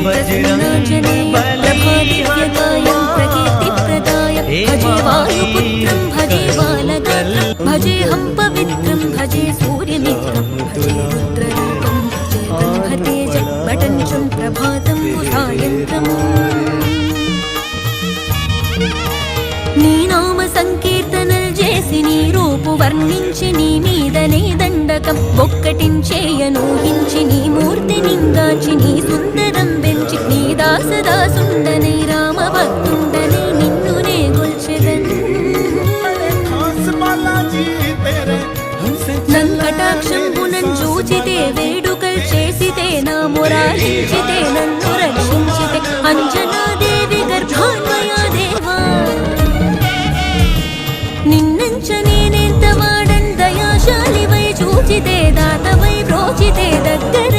प्रसन्नाञ्जनेय प्रभादिव्यकायं प्रकीर्तिप्रदाय भजे वायुपुत्रं भजे बालगात्रं भजेऽहं पवित्रं भजे सूर्यमित्रं भजे रुद्ररूपं भजे ब्रह्मतेजं वटञ्चं प्रभातं सायन्त्रम् నీ నామ సంకీర్తనలు చేసి నీ రూపు వర్ణించి నీ మీదనే దండకం ఒక్కటించేయనూహించి నీ మూర్తి నింగాచి నీ సుందరం పెంచి నీ దాసదాసుండనై రామ భక్తుండనై నిన్నునే గొల్చెదన్ నంకటాక్షంబునం చూచితే వేడుకలు చేసితే నా మొరాలించితే నన్ను రక్షించితే అంజనాదేవి గర్భాన్వయా దేవా నిన్నంచ నేనెంత వాడన్ దయాశాలివై చూచితే దాతవై బ్రోచితే దగ్గర